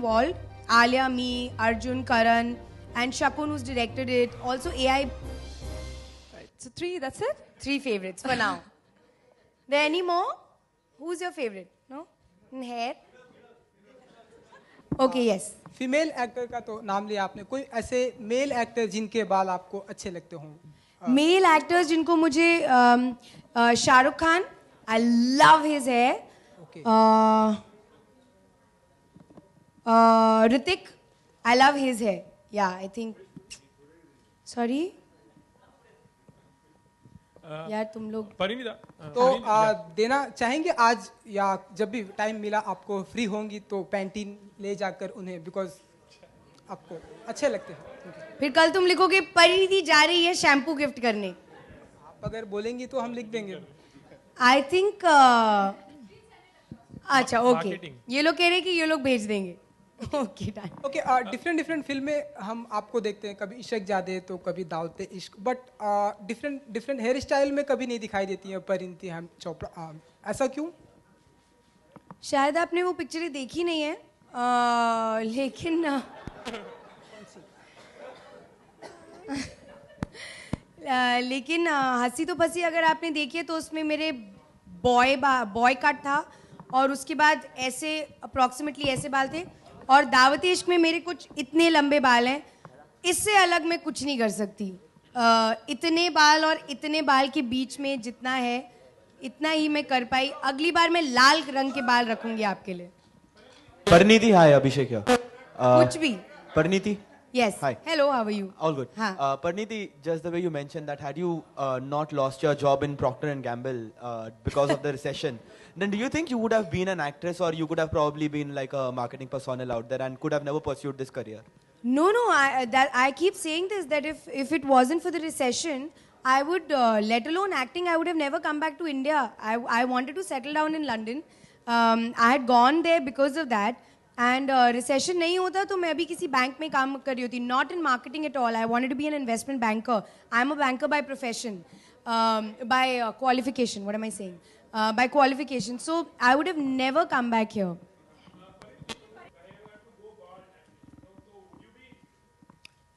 involved. Alia, me, Arjun, Karan, and Shakun, who's directed it. Also AI. Right. So 3, that's it? 3 favorites for now. There any more? Who's your favorite? No? In hair? Okay, yes. Female actor का तो नाम लिया आपने, कोई ऐसे male actor जिनके बाल आपको अच्छे लगते हों? मेल एक्टर्स जिनको मुझे Shahrukh Khan, I love his hair. Hrithik, I love his hair. Yeah I think. Sorry यार तुम लोग. परिणीता तो देना चाहेंगे आज या जब भी टाइम मिला आपको फ्री होंगी तो पैंटीन ले जाकर उन्हें, बिकॉज आपको अच्छे लगते हैं. फिर कल तुम लिखोगे परिणीति जा रही है शैम्पू गिफ्ट करने. आप अगर बोलेंगी तो हम लिख देंगे. आई थिंक अच्छा ओके. ये लोग कह रहे हैं कि ये लोग भेज देंगे. Okay done. ओके, डिफरेंट फिल्में हम आपको देखते हैं, कभी इश्क जादे तो कभी दावते इश्क, बट डिफरेंट हेयर स्टाइल में कभी नहीं दिखाई देती है परिणीति हम चोपड़ा. ऐसा क्यों? शायद आपने वो पिक्चरें देखी नहीं है, लेकिन लेकिन हंसी तो फंसी अगर आपने देखी है तो उसमें मेरे बॉय कट था और उसके बाद ऐसे अप्रॉक्सीमेटली ऐसे बाल थे, और दावती इश्क में मेरे कुछ इतने लंबे बाल हैं. इससे अलग मैं कुछ नहीं कर सकती. इतने बाल और इतने बाल के बीच में जितना है इतना ही मैं कर पाई. अगली बार मैं लाल रंग के बाल रखूंगी आपके लिए. Parineeti, hi, Abhishek here. कुछ भी. Parineeti? Yes. Hi. Hello, how are you? All good. हाँ. Parineeti, just the way you mentioned that had you not lost your job in Procter & Gamble because of the recession, then do you think you would have been an actress, or you could have probably been like a marketing personnel out there and could have never pursued this career? No. I keep saying this, that if it wasn't for the recession, I would, let alone acting, I would have never come back to India. I wanted to settle down in London. I had gone there because of that. And recession नहीं होता तो मैं अभी किसी bank में काम कर रही होती. Not in marketing at all. I wanted to be an investment banker. I'm a banker by profession, by qualification. What am I saying? By qualification. So I would have never come back here.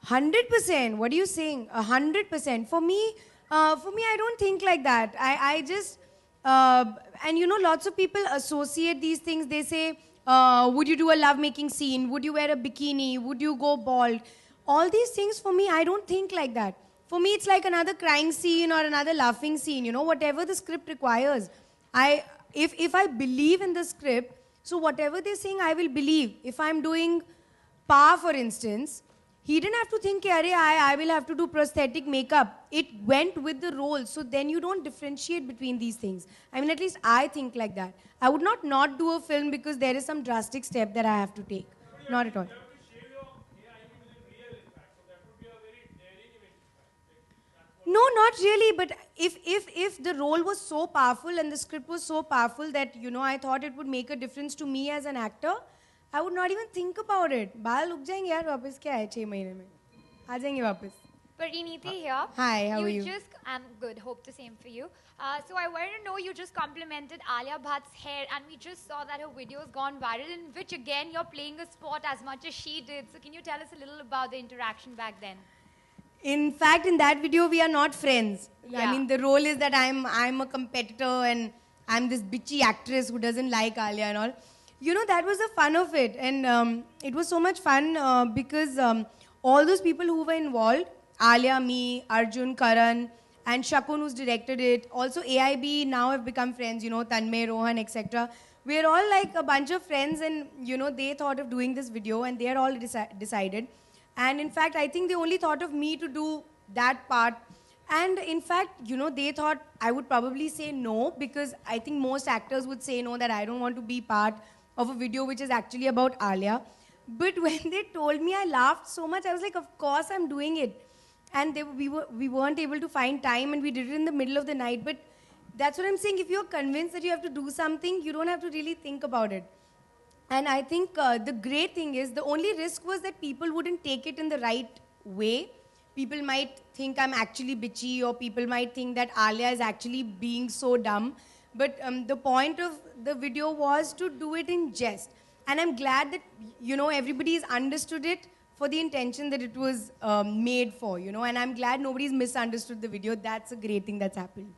100%. What are you saying? 100%. For me, I don't think like that. I just, and you know, lots of people associate these things. They say, would you do a love-making scene? Would you wear a bikini? Would you go bald? All these things, for me, I don't think like that. For me, it's like another crying scene or another laughing scene. You know, whatever the script requires. If I believe in the script, so whatever they're saying, I will believe. If I'm doing Pa, for instance, he didn't have to think, I will have to do prosthetic makeup. It went with the role. So then you don't differentiate between these things. I mean, at least I think like that. I would not do a film because there is some drastic step that I have to take. Not at all. No, not really. But if the role was so powerful and the script was so powerful that, you know, I thought it would make a difference to me as an actor, I would not even think about it. बाल उग जाएंगे यार वापस क्या है 6 महीने में आ जाएंगे वापस. Parineeti here. Hi, how are you? I'm good. Hope the same for you. So I wanted to know, you just complimented Alia Bhatt's hair, and we just saw that her video has gone viral, in which again you're playing a sport as much as she did. So can you tell us a little about the interaction back then? In fact, in that video, we are not friends. Yeah. I mean, the role is that I'm a competitor and I'm this bitchy actress who doesn't like Alia and all. You know, that was the fun of it. And it was so much fun because all those people who were involved, Alia, me, Arjun, Karan, and Shakun, who's directed it, also AIB now have become friends, you know, Tanmay, Rohan, etc. We're all like a bunch of friends, and, you know, they thought of doing this video and they're all decided. And in fact, I think they only thought of me to do that part. And in fact, you know, they thought I would probably say no, because I think most actors would say no, that I don't want to be part of a video which is actually about Alia. But when they told me, I laughed so much. I was like, of course I'm doing it. And we weren't able to find time, and we did it in the middle of the night. But that's what I'm saying. If you're convinced that you have to do something, you don't have to really think about it. And I think the great thing is, the only risk was that people wouldn't take it in the right way. People might think I'm actually bitchy, or people might think that Alia is actually being so dumb. But the point of the video was to do it in jest. And I'm glad that, you know, everybody's understood it for the intention that it was made for, you know. And I'm glad nobody's misunderstood the video. That's a great thing that's happened.